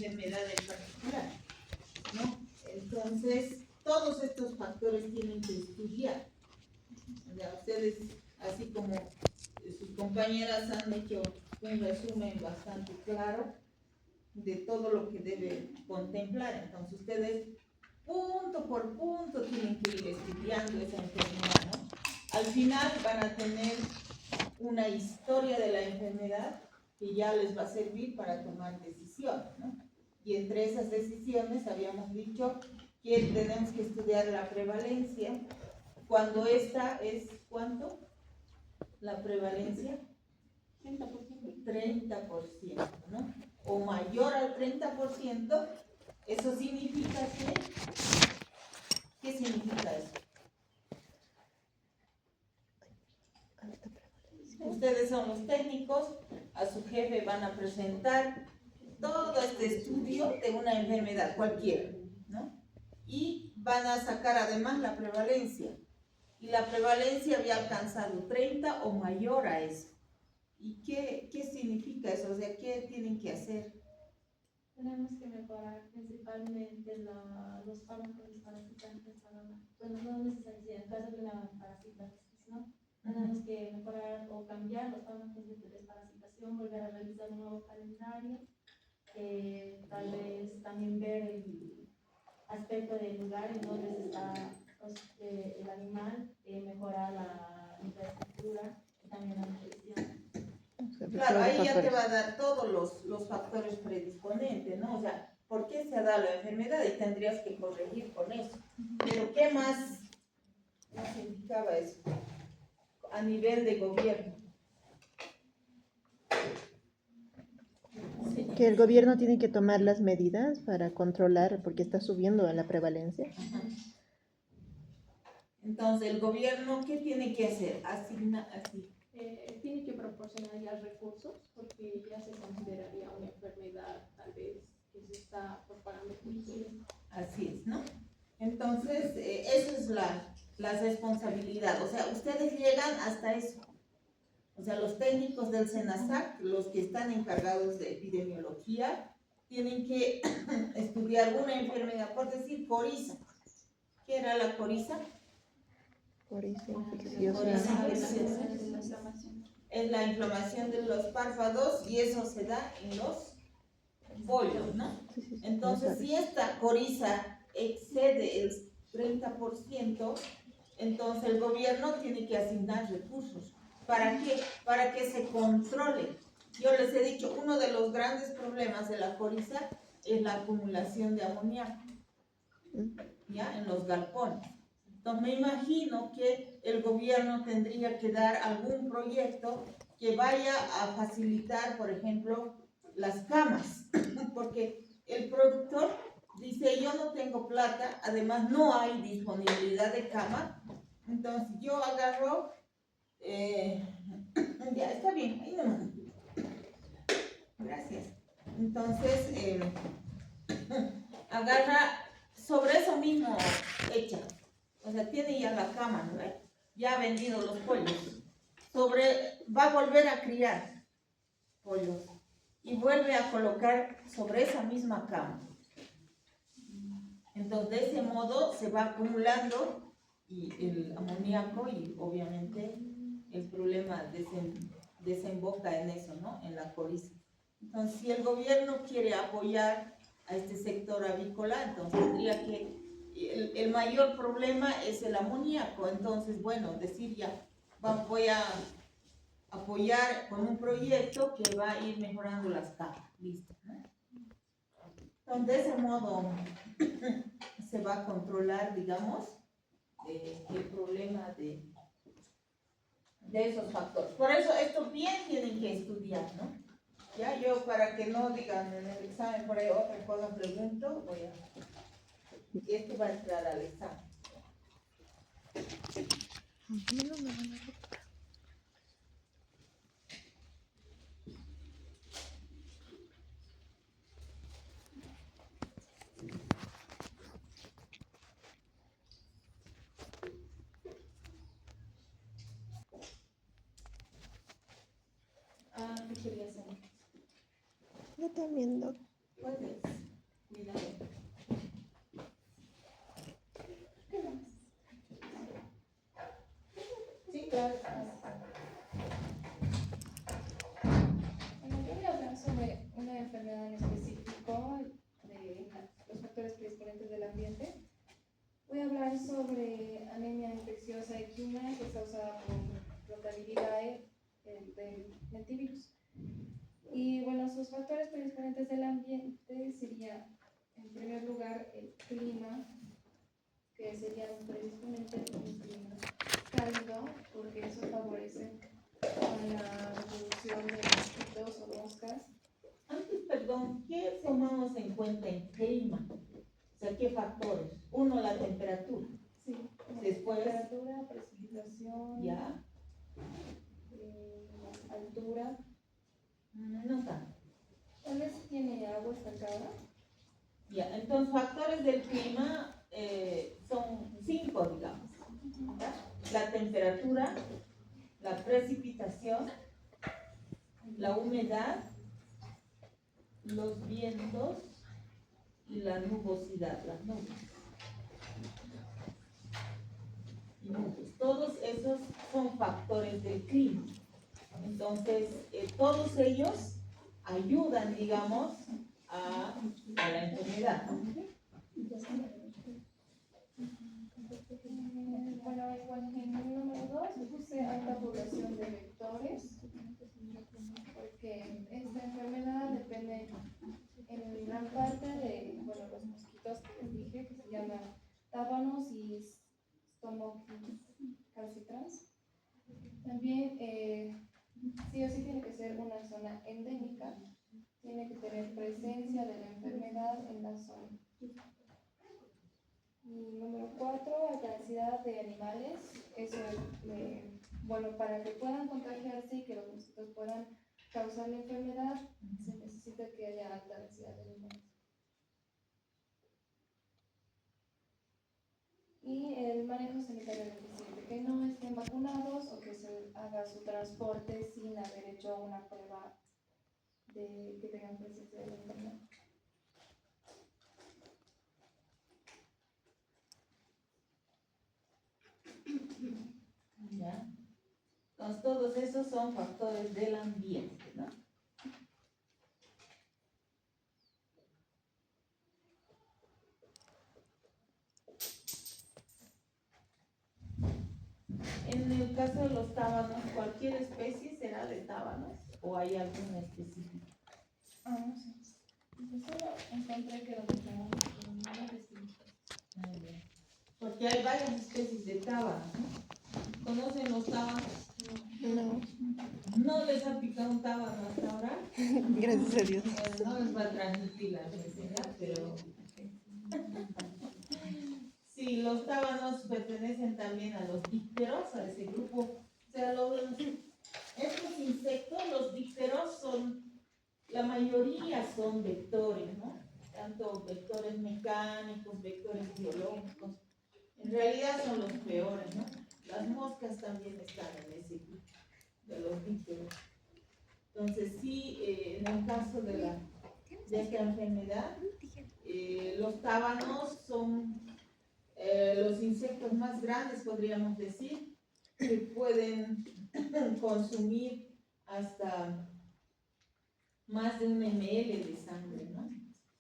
enfermedad en particular, ¿no? Entonces, todos estos factores tienen que estudiar. O sea, ustedes, así como sus compañeras han hecho un resumen bastante claro de todo lo que debe contemplar. Entonces, ustedes, punto por punto, tienen que ir estudiando esa enfermedad, ¿no? Al final van a tener una historia de la enfermedad que ya les va a servir para tomar decisiones, ¿no? Y entre esas decisiones habíamos dicho que tenemos que estudiar la prevalencia, cuando esta es, ¿cuánto? La prevalencia, 30%, ¿no? O mayor al 30%, eso significa que, ¿qué significa eso? Ustedes son los técnicos, a su jefe van a presentar todo este estudio de una enfermedad cualquiera, ¿no? Y van a sacar además la prevalencia. Y la prevalencia había alcanzado 30 o mayor a eso. ¿Y qué significa eso? O sea, ¿qué tienen que hacer? Tenemos que mejorar principalmente los fármacos desparasitantes para, bueno, no necesariamente en caso de una parasitasis, ¿no? Tenemos que mejorar o cambiar los fármacos de desparasitación, volver a realizar un nuevo calendario, tal vez también ver el aspecto del lugar en donde está el animal, mejorar la infraestructura y también la nutrición. Claro, ahí ya te va a dar todos los factores predisponentes, ¿no? O sea, ¿por qué se ha dado la enfermedad? Y tendrías que corregir con eso. Pero ¿qué más significaba eso a nivel de gobierno? Sí, que el gobierno tiene que tomar las medidas para controlar, porque está subiendo la prevalencia. Entonces, ¿el gobierno qué tiene que hacer? Tiene que proporcionar ya recursos, porque ya se consideraría una enfermedad tal vez que se está propagando por sí. Así es, ¿no? Entonces, esa es la responsabilidad. O sea, ustedes llegan hasta eso. O sea, los técnicos del SENASAC, los que están encargados de epidemiología, tienen que estudiar una enfermedad, por decir, coriza. ¿Qué era la coriza? Coriza infecciosa. Es la inflamación de los párpados y eso se da en los pollos, ¿no? Entonces, si esta coriza excede el 30%, entonces el gobierno tiene que asignar recursos. ¿Para qué? Para que se controle. Yo les he dicho, uno de los grandes problemas de la coriza es la acumulación de amoníaco, ¿ya? En los galpones. Entonces me imagino que el gobierno tendría que dar algún proyecto que vaya a facilitar, por ejemplo, las camas, porque el productor dice, yo no tengo plata, además no hay disponibilidad de cama, entonces yo agarro, ya está bien, ahí nomás, gracias, entonces agarra sobre eso mismo hecha. O sea, tiene ya la cama, ¿no? Ya ha vendido los pollos. Va a volver a criar pollos y vuelve a colocar sobre esa misma cama. Entonces, de ese modo se va acumulando y el amoníaco y obviamente el problema desemboca en eso, ¿no? En la coriza. Entonces, si el gobierno quiere apoyar a este sector avícola, entonces tendría que el mayor problema es el amoníaco. Entonces, bueno, decir ya, voy a apoyar con un proyecto que va a ir mejorando las capas. Listo, ¿no? Entonces, de ese modo se va a controlar, digamos, el problema de esos factores. Por eso, esto bien tienen que estudiar, ¿no? Ya, yo para que no digan en el examen por ahí otra cosa pregunto, y esto va a entrar al examen. ¿Qué querías hacer? Yo también, Doc. Puedes. en específico de los factores predisponentes del ambiente. Voy a hablar sobre anemia infecciosa equina, que es causada por rotaviridae del lentivirus. Y bueno, sus factores predisponentes del ambiente serían, en primer lugar, el clima, que sería un predisponente, un clima cálido, porque eso favorece a la reproducción de mosquitos o moscas. Antes, perdón, ¿qué tomamos en cuenta en clima? O sea, ¿qué factores? Uno, la temperatura. Sí, Después, temperatura, precipitación, ya, altura. no tanto. Tal vez tiene agua estancada. Ya, entonces factores del clima son 5, digamos. ¿Ya? La temperatura, la precipitación, la humedad, los vientos y la nubosidad, las nubes. Y nubes. Todos esos son factores del clima. Entonces, todos ellos ayudan, digamos, a la enfermedad. Bueno, igual en el número 2 puse alta población de vectores, porque esta enfermedad depende en gran parte de, bueno, los mosquitos que les dije, que se llaman tábanos y Staphylococcus calcitrans. También sí o sí tiene que ser una zona endémica, tiene que tener presencia de la enfermedad en la zona. Y número 4, alta densidad de animales. Eso es, bueno, para que puedan contagiarse y que los mosquitos puedan causar la enfermedad, se necesita que haya alta densidad de animales. Y el manejo sanitario del paciente, que no estén vacunados o que se haga su transporte sin haber hecho una prueba de que tengan presencia de la enfermedad. ¿Ya? Entonces, todos esos son factores del ambiente, ¿no? En el caso de los tábanos, ¿cualquier especie será de tábanos o hay alguna específica? No sé. Yo solo encontré que los tenemos en una distinta. Muy bien. Porque hay varias especies de tábanos, ¿no? ¿Conocen los tábanos? No, ¿No les ha picado un tábano hasta ahora? gracias a Dios. Bueno, no les va a transmitir la enfermedad, pero sí, los tábanos pertenecen también a los dípteros, a ese grupo. O sea, estos insectos, los dípteros, la mayoría son vectores, ¿no? Tanto vectores mecánicos, vectores biológicos. En realidad son los peores, ¿no? Las moscas también están en ese grupo de los dípteros. Entonces, sí, en el caso de esta enfermedad, los tábanos son los insectos más grandes, podríamos decir, que pueden consumir hasta más de 1 ml de sangre, ¿no?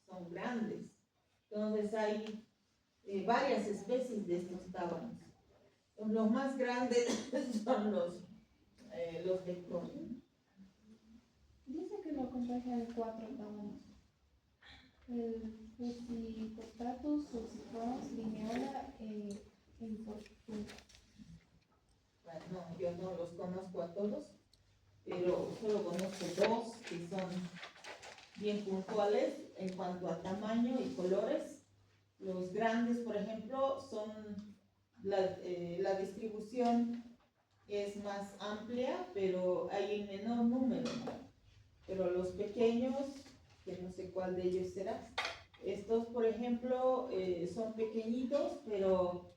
Son grandes. Entonces hay varias especies de estos tábanos. Los más grandes son los vectores. Dice que lo contagia de 4 tábanos. El Fusicostatus, Fusiformis, Lineola e Infortuna. Bueno, no, yo no los conozco a todos, pero solo conozco 2 que son bien puntuales en cuanto a tamaño y colores. Los grandes, por ejemplo, son la distribución es más amplia, pero hay en menor número, ¿no? Pero los pequeños, que no sé cuál de ellos será, estos, por ejemplo, son pequeñitos, pero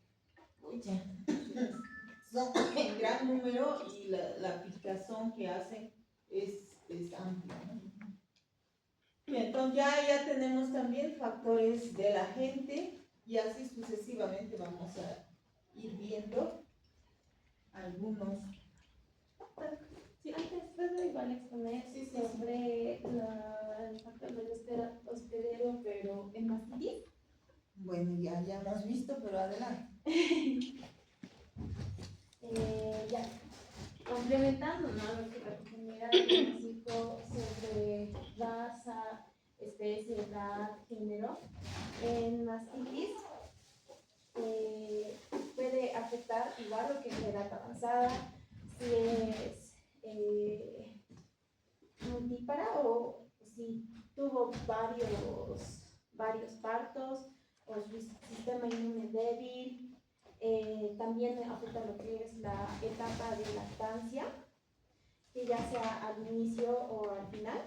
son en gran número y la picazón que hacen es amplia, ¿no? Bien, entonces ya tenemos también factores de la gente y así sucesivamente vamos a ir viendo algunos. Sí, Sí, antes puedo igual exponer Sí, sí, sobre el factor del hospedero, pero en mastitis. Bueno, ya hemos visto, pero adelante. Ya, complementando, ¿no? Lo que la compañera nos dijo sobre raza, especie, edad, género, en mastitis puede afectar igual lo que es la edad avanzada, si es multípara o si tuvo varios partos o su sistema inmune débil. También afecta lo que es la etapa de lactancia, que ya sea al inicio o al final.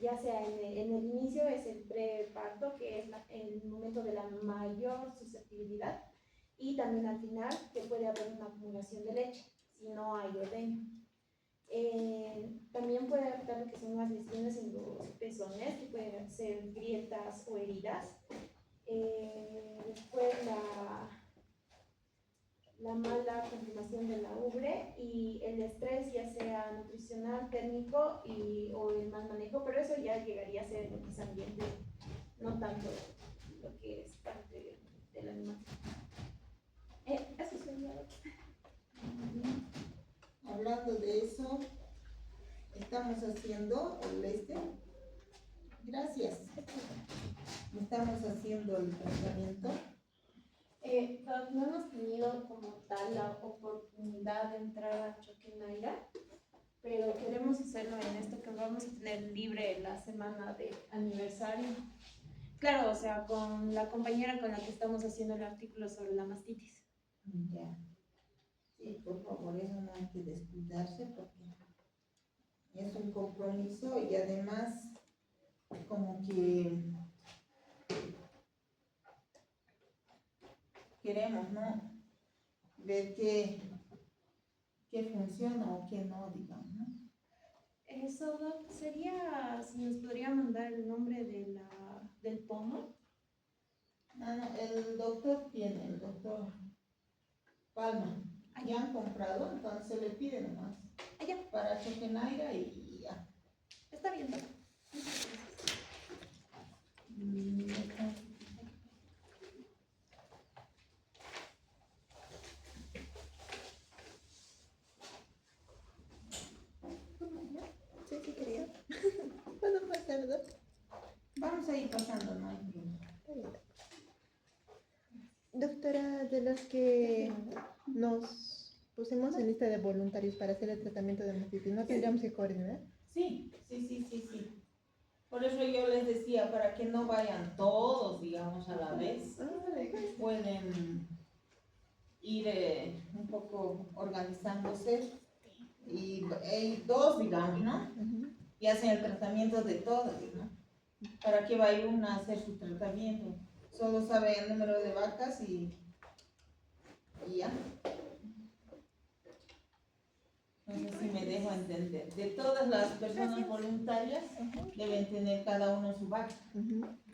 Ya sea en el inicio es el preparto, que es el momento de la mayor susceptibilidad, y también al final, que puede haber una acumulación de leche si no hay ordeño. También puede afectar lo que son las lesiones en los pezones, que pueden ser grietas o heridas. Después la mala confirmación de la ubre y el estrés, ya sea nutricional, técnico o el mal manejo, pero eso ya llegaría a ser en X ambiente, no tanto lo que es parte del animal. Eso sería lo que... Hablando de eso, estamos haciendo gracias. Estamos haciendo el tratamiento. No hemos tenido como tal la oportunidad de entrar a Choquenaira, pero queremos hacerlo en esto que vamos a tener libre la semana de aniversario. Claro, o sea, con la compañera con la que estamos haciendo el artículo sobre la mastitis. Ya. Sí, por favor, eso no hay que descuidarse porque es un compromiso y además como que queremos, ¿no? Ver qué funciona o qué no, digamos, ¿no? Eso, Doc, sería si nos podría mandar el nombre del pomo. No, el doctor Palma, ya han comprado, entonces se le pide nomás para Choquenaira y ya. Está bien, Doc. Sí, quería. ¿Puedo pasar, Doc? Vamos a ir pasando, no hay problema. Está bien, Doc. Doctora, de los que nos pusimos en lista de voluntarios para hacer el tratamiento de mastitis, ¿no tendríamos que coordinar? Sí. Por eso yo les decía, para que no vayan todos, digamos, a la vez, pueden ir un poco organizándose y dos, digamos, ¿no? Y hacen el tratamiento de todos, ¿no? ¿Para qué va a ir una a hacer su tratamiento? Solo sabe el número de vacas y ya. No sé si me dejo entender. De todas las personas voluntarias, deben tener cada uno su vaca.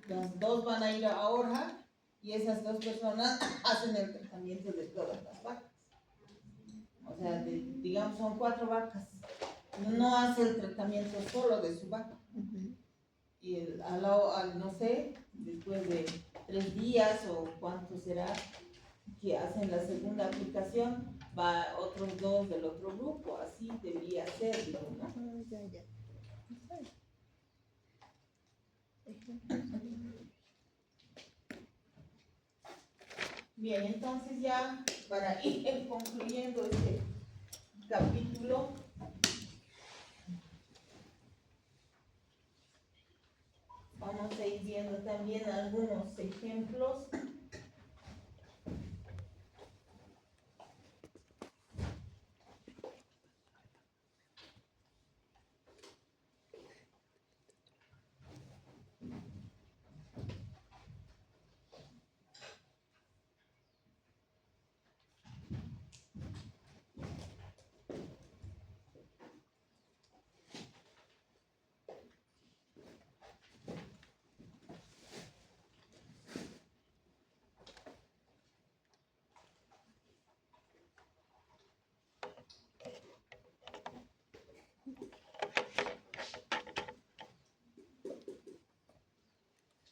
Los dos van a ir a Orja y esas dos personas hacen el tratamiento de todas las vacas. O sea, digamos, son 4 vacas. No hace el tratamiento solo de su vaca. Y no sé, después de 3 días o cuánto será que hacen la segunda aplicación, va otros 2 del otro grupo, así debería ser, ¿no? Ya. Bien, entonces ya para ir concluyendo este capítulo, vamos a ir viendo también algunos ejemplos.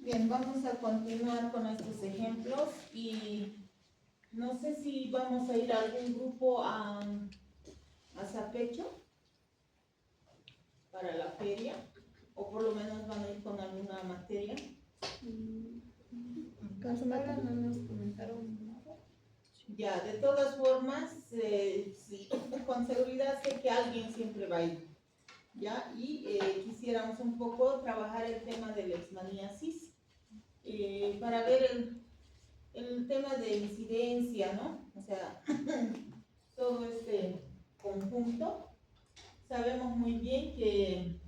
Bien, vamos a continuar con estos ejemplos y no sé si vamos a ir a algún grupo a Zapecho para la feria, o por lo menos van a ir con alguna materia. Con su Ahora materia. no nos comentaron nada. Ya, de todas formas, sí, con seguridad sé que alguien siempre va a ir. ¿Ya? Y quisiéramos un poco trabajar el tema de leishmaniasis para ver el tema de incidencia, ¿no? O sea, todo este conjunto. Sabemos muy bien que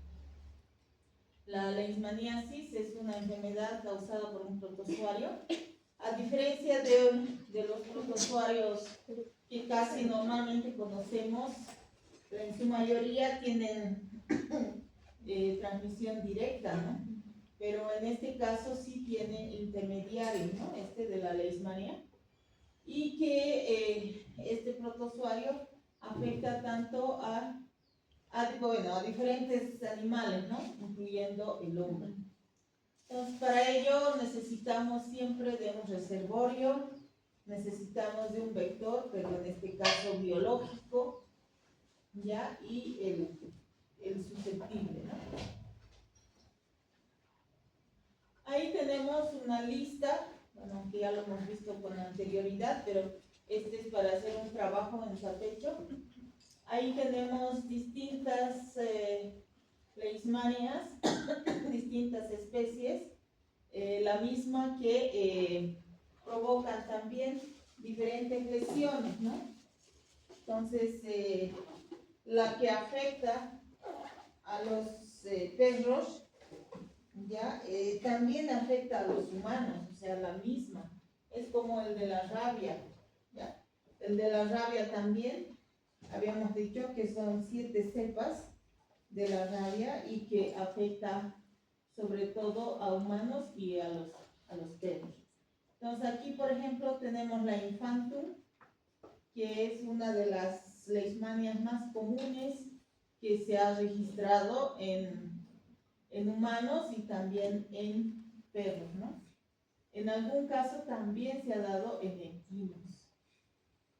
la leishmaniasis es una enfermedad causada por un protozoario. A diferencia de los protozoarios que casi normalmente conocemos, en su mayoría tienen transmisión directa, ¿no? Pero en este caso sí tiene intermediario, ¿no? Este de la leishmania. Y que este protozoario afecta tanto a diferentes animales, ¿no? Incluyendo el hombre. Entonces, para ello necesitamos siempre de un reservorio, necesitamos de un vector, pero en este caso biológico, ¿ya? Y el susceptible, ¿no? Ahí tenemos una lista, bueno, aunque ya lo hemos visto con anterioridad, pero este es para hacer un trabajo en Zapecho. Ahí tenemos distintas leishmanias, distintas especies, la misma que provocan también diferentes lesiones, ¿no? Entonces, la que afecta a los perros, ya también afecta a los humanos, o sea, la misma. Es como el de la rabia, ¿ya? El de la rabia también, habíamos dicho que son 7 cepas de la rabia y que afecta sobre todo a humanos y a los perros. Entonces aquí, por ejemplo, tenemos la infantum, que es una de las leishmanias más comunes que se ha registrado en humanos y también en perros, ¿no? En algún caso también se ha dado en equinos.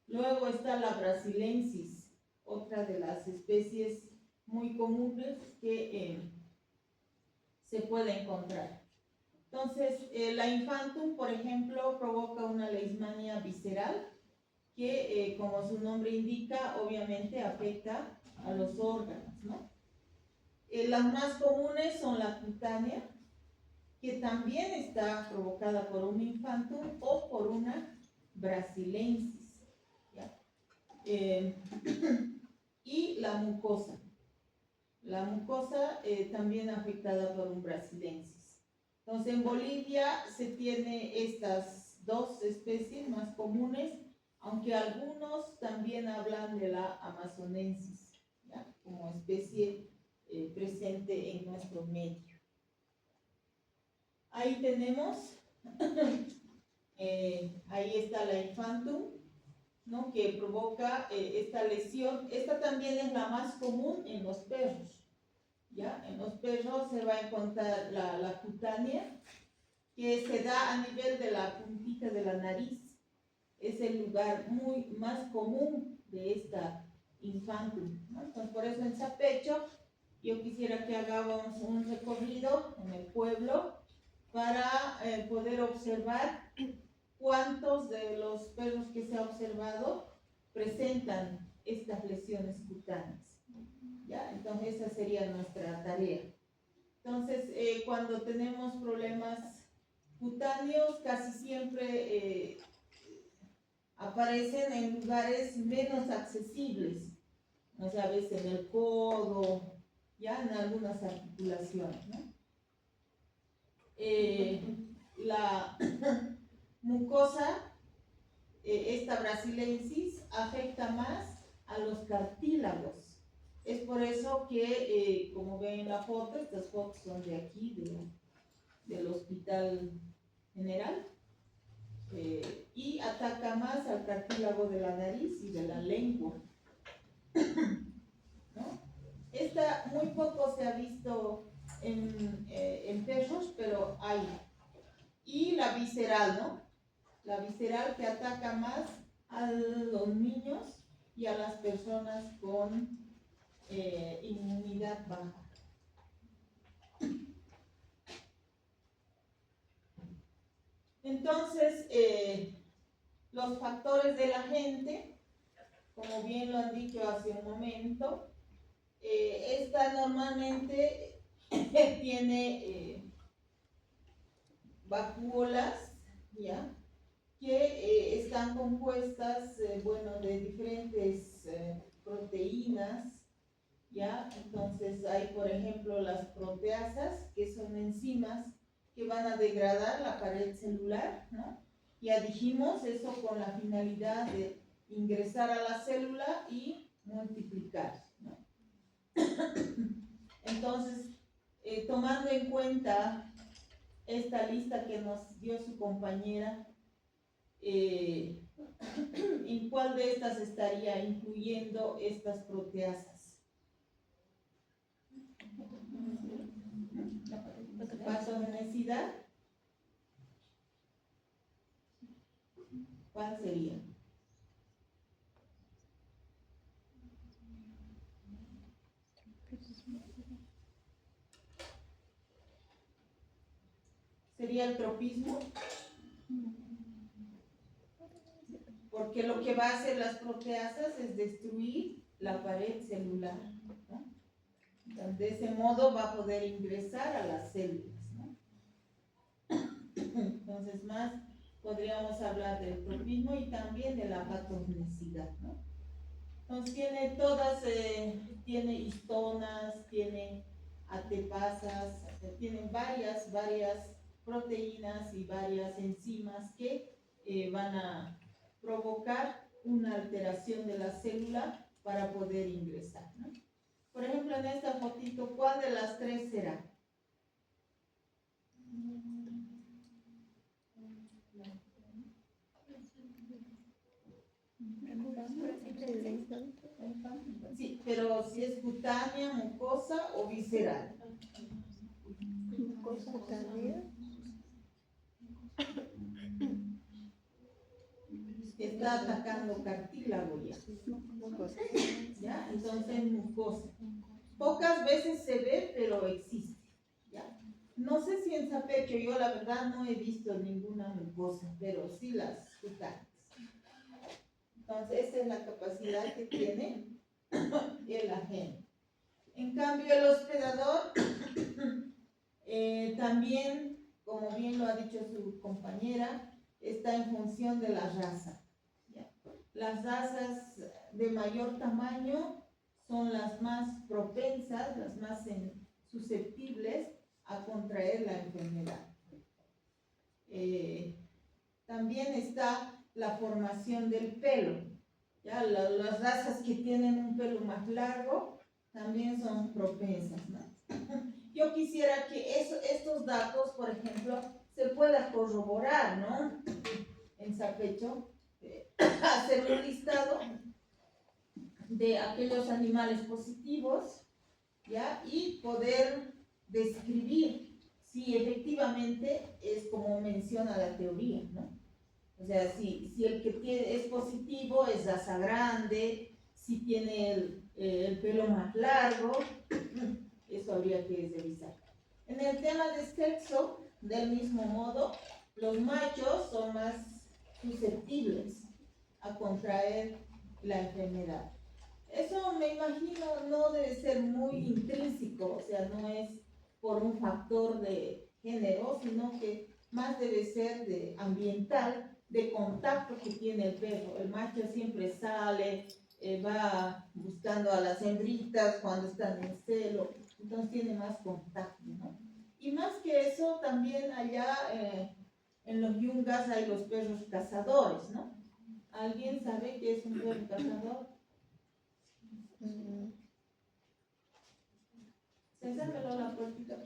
Luego está la brasilensis, otra de las especies muy comunes que se puede encontrar. Entonces, la infantum, por ejemplo, provoca una leishmania visceral que, como su nombre indica, obviamente afecta a los órganos, ¿no? Las más comunes son la cutánea, que también está provocada por un infantum o por una brasilensis, ¿ya? Y la mucosa. La mucosa también afectada por un brasilensis. Entonces, en Bolivia se tiene estas dos especies más comunes, aunque algunos también hablan de la amazonensis, ¿ya? Como especie presente en nuestro medio. Ahí tenemos, ahí está la infantum, ¿no? Que provoca esta lesión. Esta también es la más común en los perros, ¿ya? En los perros se va a encontrar la cutánea, que se da a nivel de la puntita de la nariz. Es el lugar más común de esta infantum, ¿no? Entonces, por eso en Zapecho yo quisiera que hagamos un recorrido en el pueblo para poder observar cuántos de los perros que se ha observado presentan estas lesiones cutáneas, ¿ya? Entonces esa sería nuestra tarea. Entonces, cuando tenemos problemas cutáneos, casi siempre aparecen en lugares menos accesibles, o sea, a veces en el codo, ya en algunas articulaciones, ¿no? La mucosa, esta brasilensis, afecta más a los cartílagos. Es por eso que, como ven en la foto, estas fotos son de aquí, del Hospital General, y ataca más al cartílago de la nariz y de la lengua, ¿no? Esta muy poco se ha visto en perros, pero hay y la visceral, ¿no? La visceral que ataca más a los niños y a las personas con inmunidad baja. Entonces, los factores de la gente, como bien lo han dicho hace un momento, esta normalmente tiene vacuolas, ¿ya? Que están compuestas, bueno, de diferentes proteínas, ¿ya? Entonces hay, por ejemplo, las proteasas, que son enzimas que van a degradar la pared celular, ¿no? Ya dijimos eso con la finalidad de ingresar a la célula y multiplicar, ¿no? Entonces, tomando en cuenta esta lista que nos dio su compañera, ¿en cuál de estas estaría incluyendo estas proteasas? Patogenicidad. ¿Cuál sería? ¿Sería el tropismo? Porque lo que va a hacer las proteasas es destruir la pared celular, ¿no? De ese modo va a poder ingresar a las células, ¿no? Entonces, más podríamos hablar del tropismo y también de la patogenicidad, ¿no? Entonces, tiene todas, tiene histonas, tiene ATPasas, tiene varias proteínas y varias enzimas que van a provocar una alteración de la célula para poder ingresar, ¿no? Por ejemplo, en esta fotito, ¿cuál de las tres será? Sí, pero si es cutánea, mucosa o visceral. Cutánea. Está atacando cartílago ya. ¿Ya? Entonces, mucosa. Pocas veces se ve, pero existe. ¿Ya? No sé si en Sapecho, yo la verdad no he visto ninguna mucosa, pero sí las cutáneas. Entonces, esa es la capacidad que tiene el agente. En cambio, el hospedador también, como bien lo ha dicho su compañera, está en función de la raza. ¿Ya? Las razas de mayor tamaño son las más propensas, las más susceptibles a contraer la enfermedad. También está la formación del pelo. ¿Ya? Las razas que tienen un pelo más largo también son propensas, ¿no? Yo quisiera que estos datos, por ejemplo, se pueda corroborar, ¿no? En Sapecho, hacer un listado de aquellos animales positivos, ¿ya? Y poder describir si efectivamente es como menciona la teoría, ¿no? O sea, si el que es positivo es raza grande, si tiene el pelo más largo, eso habría que revisar. En el tema de sexo, del mismo modo, los machos son más susceptibles a contraer la enfermedad. Eso me imagino no debe ser muy intrínseco, o sea, no es por un factor de género, sino que más debe ser de ambiental, de contacto que tiene el perro. El macho siempre sale, va buscando a las hembritas cuando están en celo, entonces tiene más contacto, ¿no? Y más que eso, también allá en los yungas hay los perros cazadores, ¿no? ¿Alguien sabe qué es un perro cazador? César, me lo la política.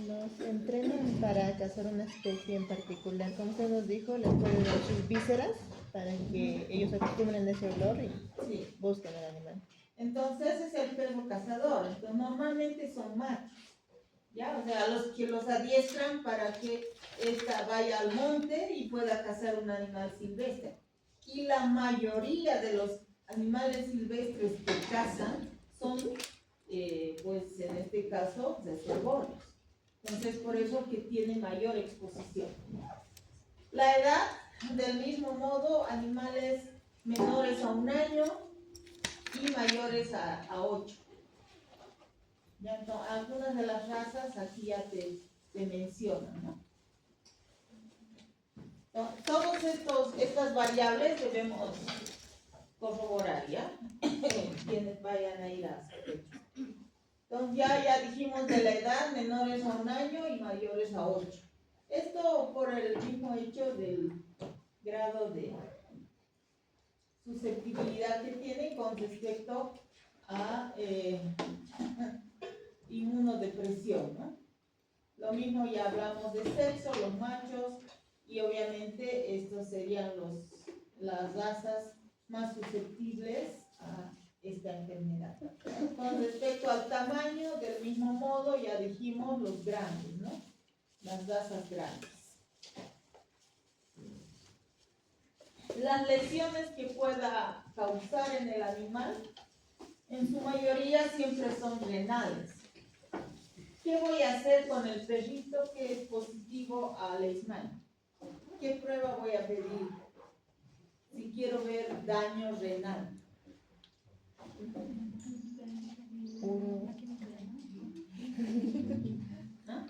Los entrenan para cazar una especie en particular. Como usted nos dijo, les pueden dar sus vísceras para que ellos acostumbren ese olor y Sí. busquen al animal. Entonces es el perro cazador. Entonces, normalmente son machos. ¿ya? O sea, los que los adiestran para que ésta vaya al monte y pueda cazar un animal silvestre. Y la mayoría de los animales silvestres que cazan son, pues en este caso, reservorios. Entonces, por eso que tiene mayor exposición. La edad, del mismo modo, animales menores a 1 año y mayores a 8. Ya, entonces, algunas de las razas aquí ya te mencionan, ¿no? Entonces, todas estas variables debemos corroborar, ¿ya? Quienes vayan a ir a hacer. Entonces ya dijimos de la edad, menores a 1 año y mayores a 8. Esto por el mismo hecho del grado de susceptibilidad que tiene con respecto a inmunodepresión, ¿no? Lo mismo ya hablamos de sexo, los machos, y obviamente estos serían las razas más susceptibles a esta enfermedad. Con respecto al tamaño, del mismo modo ya dijimos los grandes, ¿no? Las razas grandes. Las lesiones que pueda causar en el animal, en su mayoría siempre son renales. ¿Qué voy a hacer con el perrito que es positivo a Leishman? ¿Qué prueba voy a pedir si quiero ver daño renal? ¿Ah?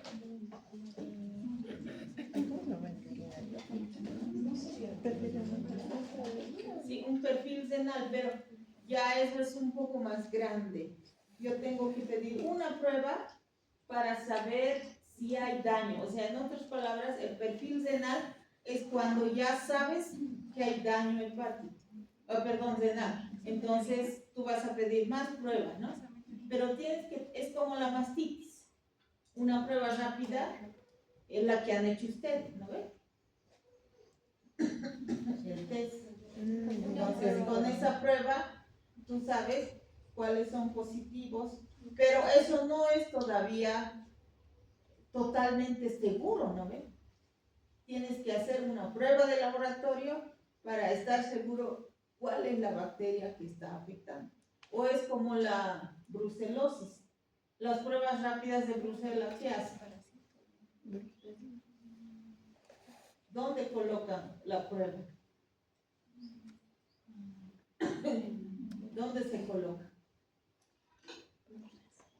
Sí, un perfil renal, pero ya eso es un poco más grande. Yo tengo que pedir una prueba para saber si hay daño. O sea, en otras palabras, el perfil renal es cuando ya sabes que hay daño hepático. Renal. Entonces, tú vas a pedir más pruebas, ¿no? Pero es como la mastitis. Una prueba rápida es la que han hecho ustedes, ¿no ven? El test. Entonces, con esa prueba, tú sabes cuáles son positivos, pero eso no es todavía totalmente seguro, ¿no ven? Tienes que hacer una prueba de laboratorio para estar seguro cuál es la bacteria que está afectando. O es como la brucelosis. Las pruebas rápidas de Bruselas, ¿qué hacen? ¿Dónde colocan la prueba? ¿Dónde se coloca?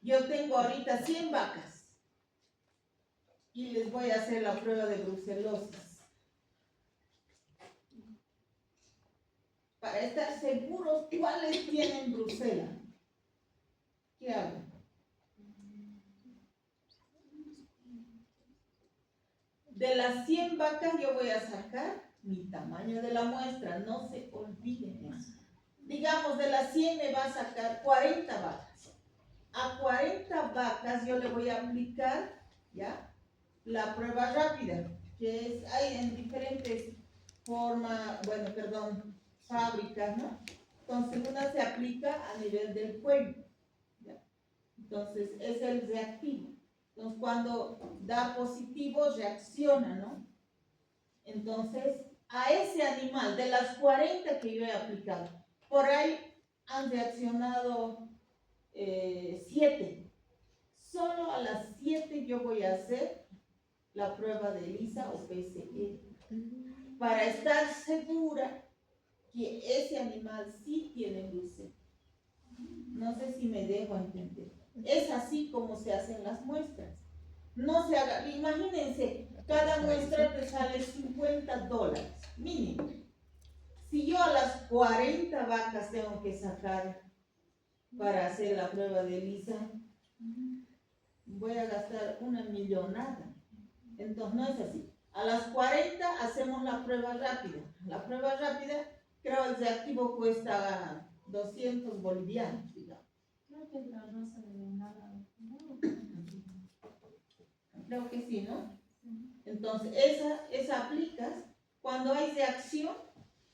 Yo tengo ahorita 100 vacas y les voy a hacer la prueba de brucelosis. Para estar seguros cuáles tienen brucela. ¿Qué hago? De las 100 vacas yo voy a sacar mi tamaño de la muestra, no se olviden eso. Digamos, de las 100 me va a sacar 40 vacas. A 40 vacas yo le voy a aplicar, ¿ya?, la prueba rápida, que hay en diferentes fábricas, ¿no? Entonces una se aplica a nivel del cuello, ¿ya? Entonces es el reactivo. Entonces cuando da positivo reacciona, ¿no? Entonces a ese animal, de las 40 que yo he aplicado, por ahí han reaccionado 7. Solo a las 7 yo voy a hacer la prueba de ELISA o PCR para estar segura que ese animal sí tiene brucela. No sé si me dejo entender. Es así como se hacen las muestras. No se haga, imagínense, cada muestra te sale $50 mínimo. Si yo a las 40 vacas tengo que sacar para hacer la prueba de ELISA, voy a gastar una millonada. Entonces no es así. A las 40 hacemos la prueba rápida. La prueba rápida, creo el reactivo cuesta 200 bolivianos, digamos. Creo que es la raza de venada. Creo que sí, ¿no? Entonces, esa aplicas. Cuando hay reacción,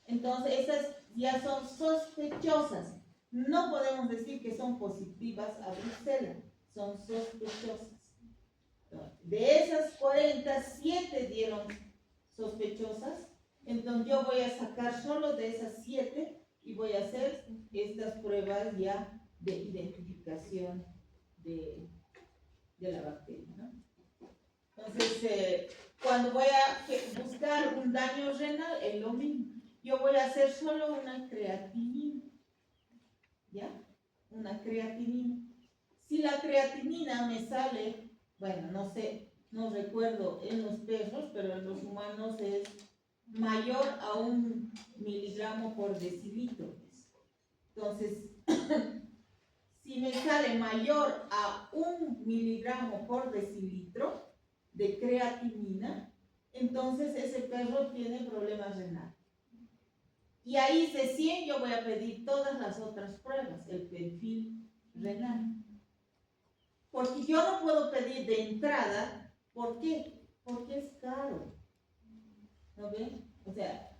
entonces esas ya son sospechosas. No podemos decir que son positivas a brucela, son sospechosas. 40, 7 dieron sospechosas. Entonces yo voy a sacar solo de esas 7 y voy a hacer estas pruebas ya de identificación de la bacteria, ¿no? Entonces, cuando voy a buscar un daño renal, es lo mismo. Yo voy a hacer solo una creatinina, ¿ya? Una creatinina. Si la creatinina me sale, bueno, no sé, no recuerdo en los perros, pero en los humanos es mayor a 1 miligramo por decilitro. Entonces, si me sale mayor a 1 miligramo por decilitro de creatinina, entonces ese perro tiene problemas renales. Y ahí de 100 yo voy a pedir todas las otras pruebas, el perfil renal. Porque yo no puedo pedir de entrada, ¿por qué? Porque es caro. ¿No ven? O sea,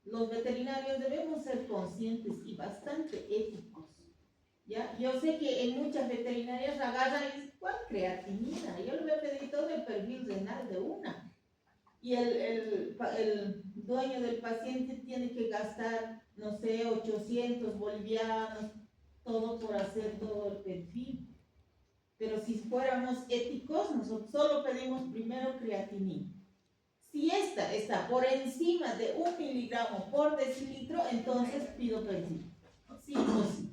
los veterinarios debemos ser conscientes y bastante éticos. ¿Ya? Yo sé que en muchas veterinarias agarran y dicen, ¿cuál creatinina? Yo le voy a pedir todo el perfil renal de una. Y el dueño del paciente tiene que gastar, no sé, 800 bolivianos, todo por hacer todo el perfil. Pero si fuéramos éticos, nosotros solo pedimos primero creatinina. Si esta está por encima de 1 miligramo por decilitro, entonces pido perfil. Sí o sí.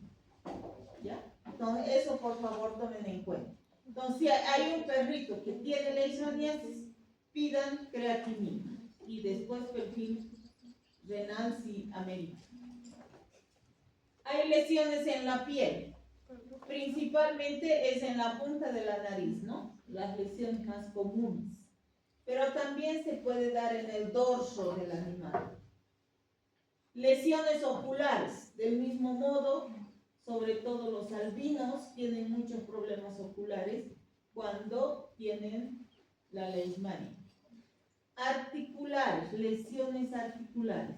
¿Ya? Entonces, eso por favor tomen en cuenta. Entonces, si hay un perrito que tiene leishmaniasis, pidan creatinina y después perfil renal si amerita. Hay lesiones en la piel, principalmente es en la punta de la nariz, ¿no? Las lesiones más comunes. Pero también se puede dar en el dorso del animal. Lesiones oculares, del mismo modo, sobre todo los albinos tienen muchos problemas oculares cuando tienen la leishmania. Articulares, lesiones articulares.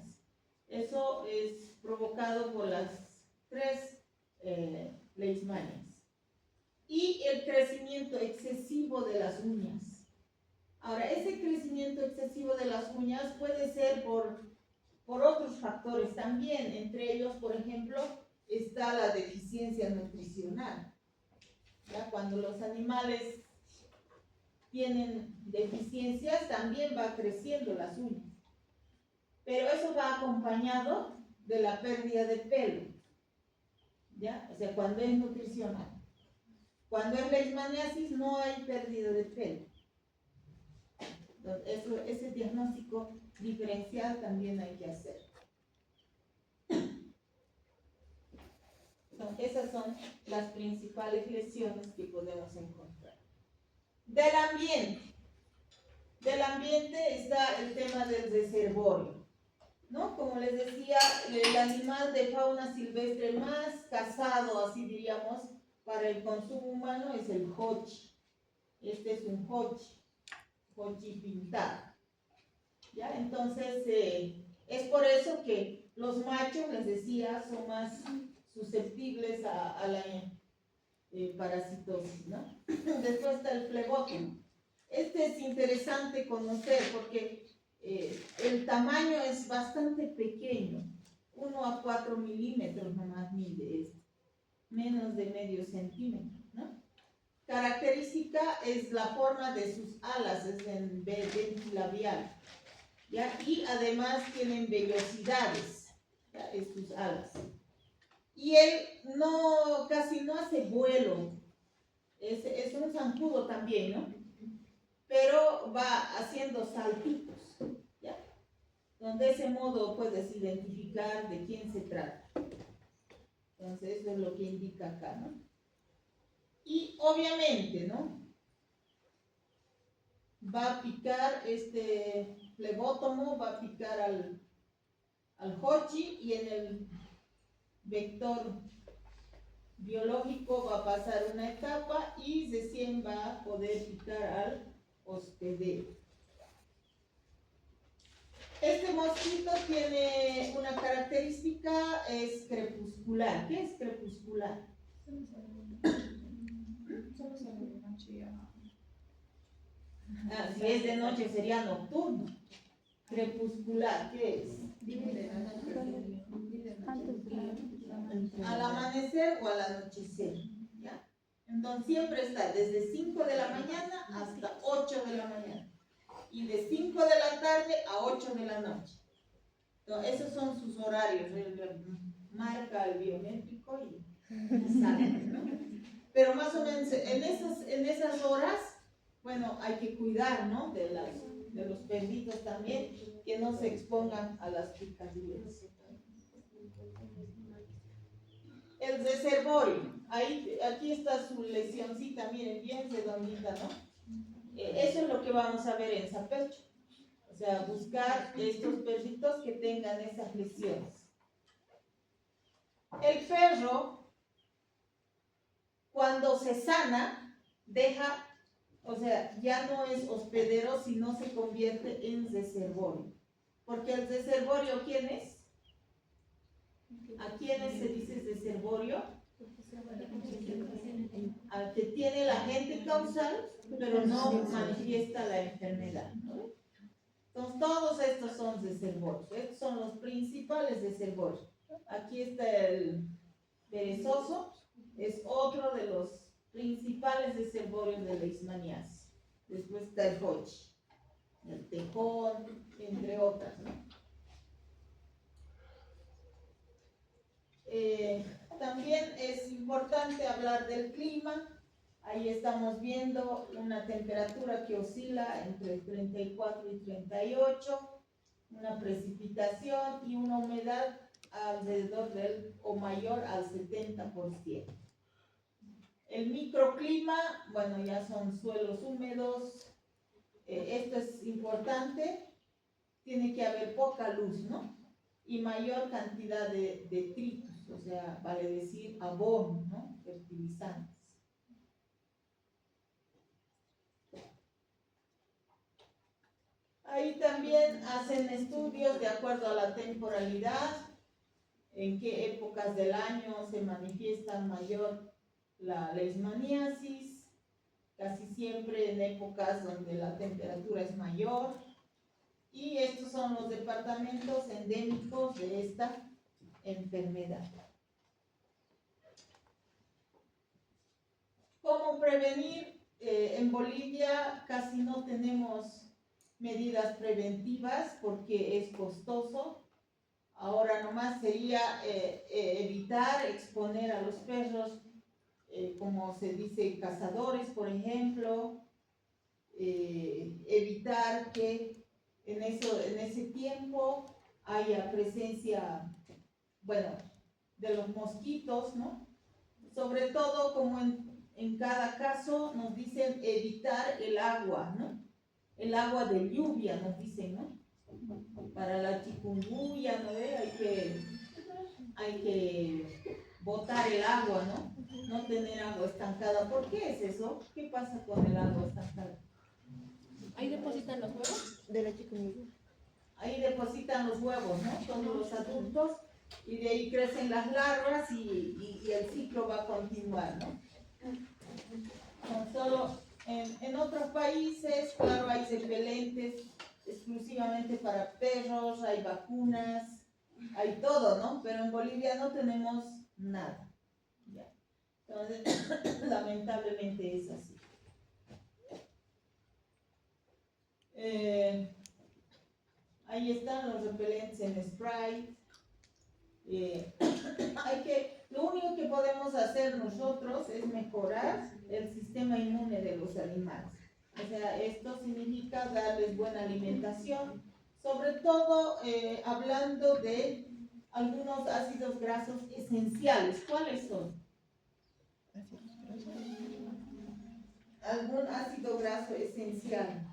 Eso es provocado por las 3 leishmanias. Y el crecimiento excesivo de las uñas. Ahora, ese crecimiento excesivo de las uñas puede ser por otros factores también. Entre ellos, por ejemplo, está la deficiencia nutricional. ¿Ya? Cuando los animales tienen deficiencias, también va creciendo las uñas. Pero eso va acompañado de la pérdida de pelo. ¿Ya? O sea, cuando es nutricional. Cuando es leishmaniasis no hay pérdida de pelo. Entonces, ese diagnóstico diferencial también hay que hacer. Esas son las principales lesiones que podemos encontrar. Del ambiente. Del ambiente está el tema del reservorio, ¿no? Como les decía, el animal de fauna silvestre más cazado, así diríamos, para el consumo humano es el jochi. Este es un jochi pintado. ¿Ya? Entonces, es por eso que los machos, les decía, son más susceptibles a la parasitosis, ¿no? Después está el flebótomo. Este es interesante conocer porque el tamaño es bastante pequeño, 1 a 4 milímetros nomás mide esto, menos de medio centímetro, ¿no? Característica es la forma de sus alas, es en ventilabial, ¿ya? Y además tienen vellosidades, ¿ya? Sus alas. Y él casi no hace vuelo, es un zancudo también, ¿no? Pero va haciendo saltitos, ¿ya? Entonces, de ese modo puedes identificar de quién se trata. Entonces, eso es lo que indica acá, ¿no? Y obviamente, ¿no? Va a picar este flebótomo, va a picar al jochi y en el vector biológico va a pasar una etapa y recién va a poder picar al hospedero. Este mosquito tiene una característica, es crepuscular. ¿Qué es crepuscular? Ah, si es de noche sería nocturno. Crepuscular, ¿qué es? Al amanecer o al anochecer, ¿ya? Entonces siempre está desde 5 de la mañana hasta 8 de la mañana y de 5 de la tarde a 8 de la noche. Entonces, esos son sus horarios, marca el biométrico y sale, ¿no? Pero más o menos en esas horas, bueno, hay que cuidar, ¿no? De los perritos también, que no se expongan a las picaduras. El reservorio, aquí está su lesioncita, miren, bien redondita, ¿no? Eso es lo que vamos a ver en Zapecho. O sea, buscar estos perritos que tengan esas lesiones. El perro, cuando se sana, deja, o sea, ya no es hospedero, sino se convierte en reservorio. Porque el reservorio, ¿quién es? ¿A quiénes se dice reservorio? Al que tiene el agente causal, pero no manifiesta la enfermedad, ¿no? Entonces, todos estos son reservorios. Estos son los principales reservorios. Aquí está el perezoso, es otro de los principales reservorios de leishmaniasis. Después está el hochi, el tejón, entre otras, ¿no? También es importante hablar del clima. Ahí estamos viendo una temperatura que oscila entre 34 y 38, una precipitación y una humedad alrededor del o mayor al 70%. El microclima, bueno, ya son suelos húmedos. Esto es importante, tiene que haber poca luz, ¿no? Y mayor cantidad de detritus, o sea, vale decir abono, ¿no? Fertilizantes. Ahí también hacen estudios de acuerdo a la temporalidad, en qué épocas del año se manifiesta mayor la leishmaniasis, casi siempre en épocas donde la temperatura es mayor. Y estos son los departamentos endémicos de esta enfermedad. ¿Cómo prevenir? En Bolivia casi no tenemos medidas preventivas porque es costoso. Ahora nomás sería evitar exponer a los perros, como se dice, cazadores, por ejemplo, evitar que en ese tiempo haya presencia, bueno, de los mosquitos, ¿no? Sobre todo, como en cada caso nos dicen evitar el agua, ¿no? El agua de lluvia, nos dicen, ¿no? Para la chikungunya, ¿no? Hay que botar el agua, ¿no? No tener agua estancada. ¿Por qué es eso? ¿Qué pasa con el agua estancada? ¿Ahí depositan los huevos? De la chikungunya. Ahí depositan los huevos, ¿no? Todos los adultos, y de ahí crecen las larvas y el ciclo va a continuar, ¿no? No solo en otros países, claro, hay repelentes exclusivamente para perros, hay vacunas, hay todo, ¿no? Pero en Bolivia no tenemos nada. ¿Ya? Entonces, lamentablemente es así. Ahí están los repelentes en spray. Lo único que podemos hacer nosotros es mejorar el sistema inmune de los animales. O sea, esto significa darles buena alimentación, sobre todo hablando de algunos ácidos grasos esenciales. ¿Cuáles son? Algún ácido graso esencial.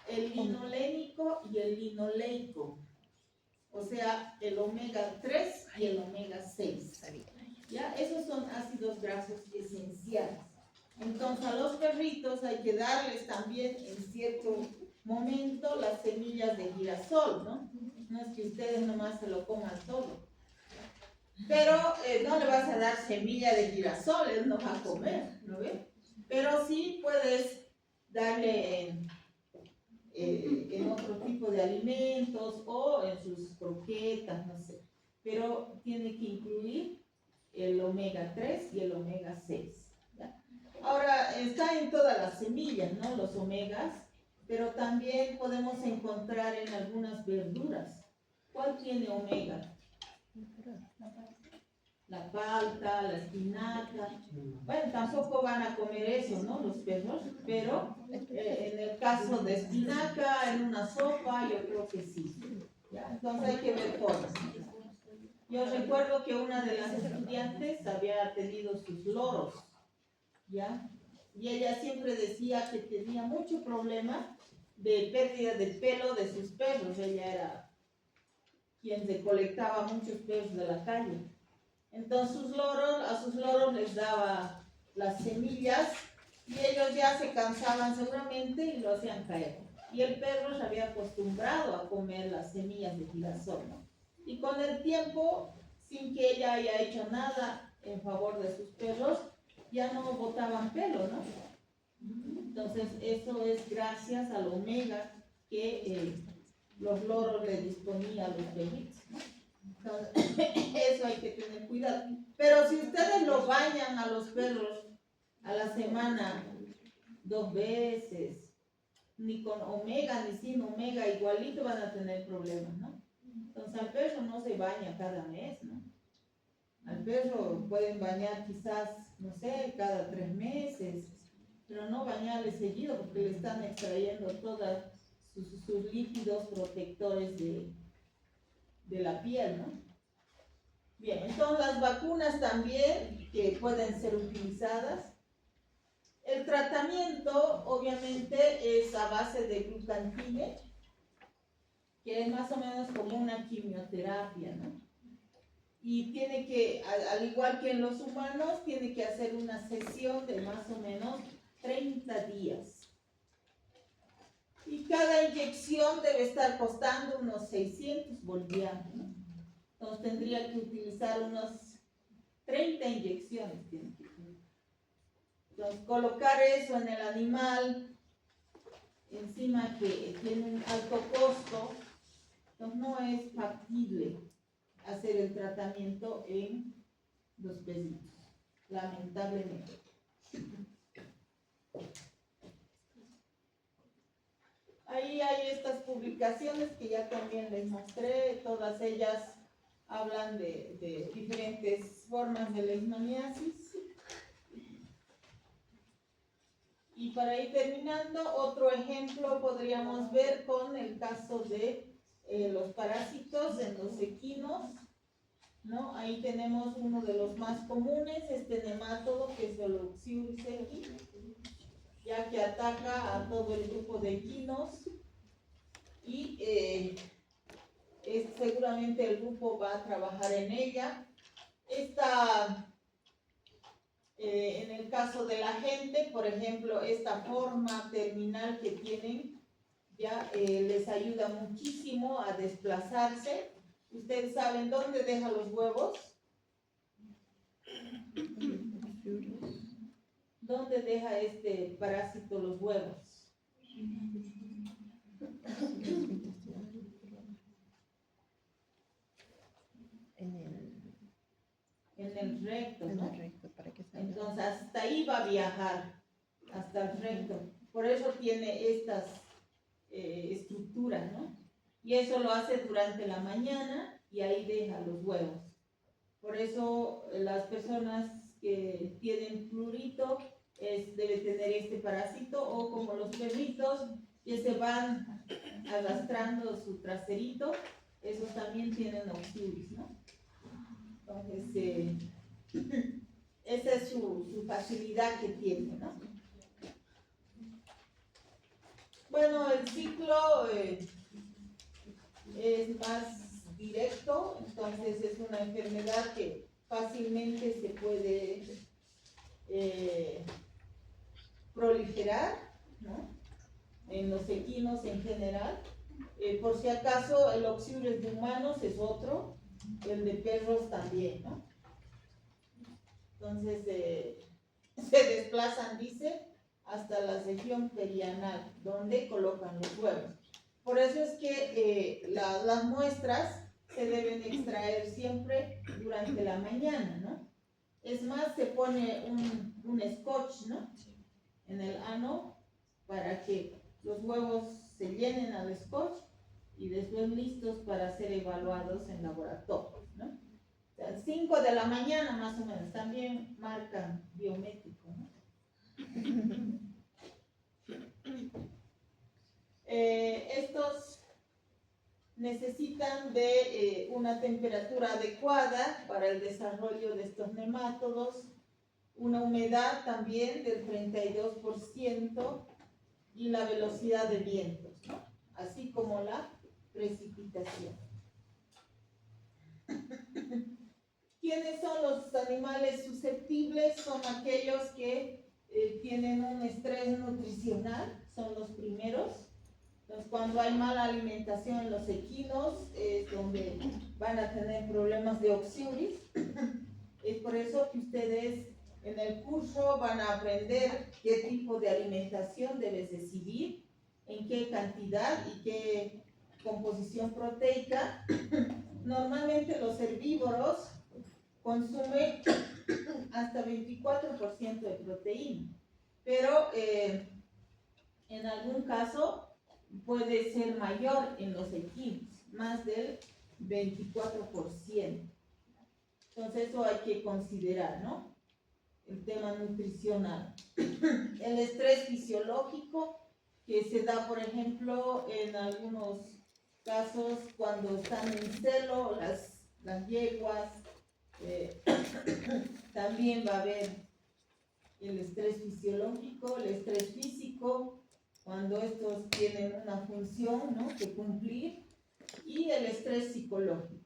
El linolénico y el linoleico, o sea, el omega 3 y el omega 6. ¿Ya? Esos son ácidos grasos esenciales. Entonces, a los perritos hay que darles también en cierto momento las semillas de girasol, ¿no? No es que ustedes nomás se lo coman solo. Pero no le vas a dar semilla de girasol, él no va a comer, ¿no ve? Pero sí puedes darle en otro tipo de alimentos o en sus croquetas, no sé. Pero tiene que incluir el omega 3 y el omega 6. ¿Ya? Ahora, está en todas las semillas, ¿no? Los omegas, pero también podemos encontrar en algunas verduras. ¿Cuál tiene omega? La palta, la espinaca. Bueno, tampoco van a comer eso, ¿no? Los perros, pero en el caso de espinaca, en una sopa, yo creo que sí. ¿Ya? Entonces hay que ver cosas. Yo recuerdo que una de las estudiantes había tenido sus loros, ¿ya? Y ella siempre decía que tenía mucho problema de pérdida de pelo de sus perros. Ella era quien recolectaba muchos perros de la calle. Entonces a sus loros les daba las semillas y ellos ya se cansaban seguramente y lo hacían caer. Y el perro se había acostumbrado a comer las semillas de girasol, ¿no? Y con el tiempo, sin que ella haya hecho nada en favor de sus perros, ya no botaban pelo, ¿no? Entonces eso es gracias al omega que los loros le disponían a los perritos, ¿no? Entonces, eso hay que tener cuidado. Pero si ustedes los bañan a los perros a la semana 2 veces, ni con omega ni sin omega, igualito van a tener problemas, ¿no? Entonces al perro no se baña cada mes, ¿no? Al perro pueden bañar quizás, no sé, cada 3 meses, pero no bañarle seguido porque le están extrayendo todos sus líquidos protectores de la piel, ¿no? Bien, entonces las vacunas también que pueden ser utilizadas. El tratamiento obviamente es a base de glucantine, que es más o menos como una quimioterapia, ¿no? Y tiene que, al igual que en los humanos, tiene que hacer una sesión de más o menos 30 días. Y cada inyección debe estar costando unos 600 bolivianos, ¿no? Entonces tendría que utilizar unos 30 inyecciones. Entonces colocar eso en el animal, encima que tiene un alto costo, entonces no es factible hacer el tratamiento en los perritos, lamentablemente. Ahí hay estas publicaciones que ya también les mostré, todas ellas hablan de diferentes formas de leishmaniasis. Y para ir terminando, otro ejemplo podríamos ver con el caso de los parásitos en los equinos, ¿no? Ahí tenemos uno de los más comunes, este nemátodo, que es el Oxyurus equi, ya que ataca a todo el grupo de equinos y seguramente el grupo va a trabajar en ella. En el caso de la gente, por ejemplo, esta forma terminal que tienen ya les ayuda muchísimo a desplazarse. ¿Ustedes saben dónde deja los huevos? ¿Dónde deja este parásito los huevos? En el recto, ¿no? En el recto, para que salga. Entonces hasta ahí va a viajar, hasta el recto. Por eso tiene estas estructuras, ¿no? Y eso lo hace durante la mañana y ahí deja los huevos. Por eso las personas que tienen plurito deben tener este parásito, o como los perritos que se van arrastrando su traserito, esos también tienen Oxyurus, ¿no? Entonces, esa es su facilidad que tiene, ¿no? Bueno, el ciclo es más directo, entonces es una enfermedad que fácilmente se puede proliferar, ¿no? En los equinos en general. Por si acaso, el Oxyurus de humanos es otro, el de perros también, ¿no? Entonces se desplazan, dice, hasta la región perianal, donde colocan los huevos. Por eso es que las muestras se deben extraer siempre durante la mañana, ¿no? Es más, se pone un scotch, ¿no? En el ano para que los huevos se llenen al scotch y después listos para ser evaluados en laboratorio, ¿no? O sea, 5 de la mañana más o menos, también marcan biométrico, ¿no? Estos necesitan de una temperatura adecuada para el desarrollo de estos nemátodos, una humedad también del 32% y la velocidad de vientos, ¿no? Así como la precipitación. ¿Quiénes son los animales susceptibles? Son aquellos que tienen un estrés nutricional, son los primeros. Entonces, cuando hay mala alimentación en los equinos, es donde van a tener problemas de oxiuris. Es por eso que ustedes en el curso van a aprender qué tipo de alimentación debes decidir, en qué cantidad y qué composición proteica. Normalmente los herbívoros consumen hasta 24% de proteína, pero en algún caso puede ser mayor en los equinos, más del 24%. Entonces eso hay que considerar, ¿no? El tema nutricional. El estrés fisiológico que se da, por ejemplo, en algunos casos cuando están en celo, las yeguas, también va a haber el estrés fisiológico, el estrés físico, cuando estos tienen una función, ¿no?, que cumplir, y el estrés psicológico.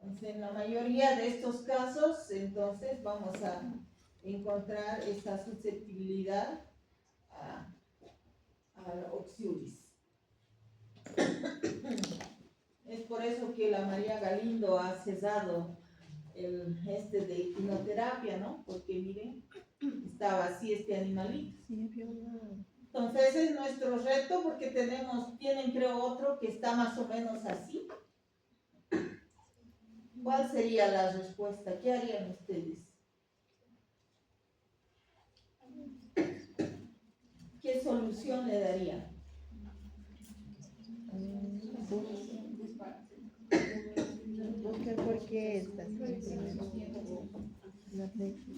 Entonces, en la mayoría de estos casos, entonces vamos a encontrar esta susceptibilidad a oxiuris. Es por eso que la María Galindo ha cesado de quimioterapia, ¿no? Porque miren, estaba así este animalito. Entonces ese es nuestro reto, porque tienen creo otro que está más o menos así. ¿Cuál sería la respuesta? ¿Qué harían ustedes? ¿Qué solución le darían? Buscar por qué estás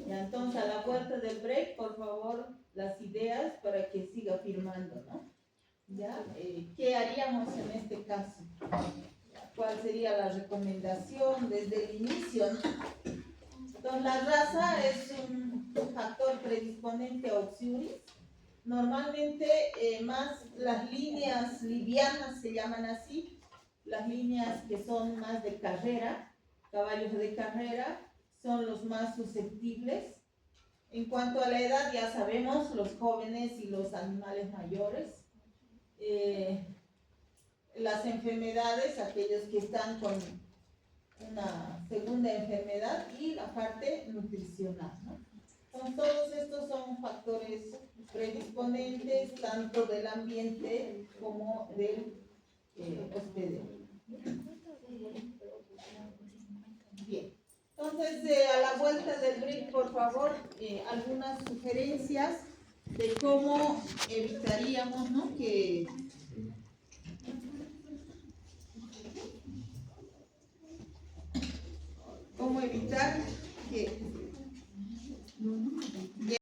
Ya, entonces a la vuelta del break, por favor, las ideas para que siga firmando, ¿no? ¿Ya? ¿Qué haríamos en este caso? ¿Cuál sería la recomendación desde el inicio, ¿no? Entonces la raza es un factor predisponente a oxiuris. Normalmente más las líneas livianas se llaman así, las líneas que son más de carrera, caballos de carrera, son los más susceptibles. En cuanto a la edad, ya sabemos, los jóvenes y los animales mayores. Las enfermedades, aquellos que están con una segunda enfermedad, y la parte nutricional, ¿no? Entonces, todos estos son factores predisponentes tanto del ambiente como del hospedero. Bien, entonces a la vuelta del break, por favor, algunas sugerencias de cómo evitaríamos, ¿no?, cómo evitar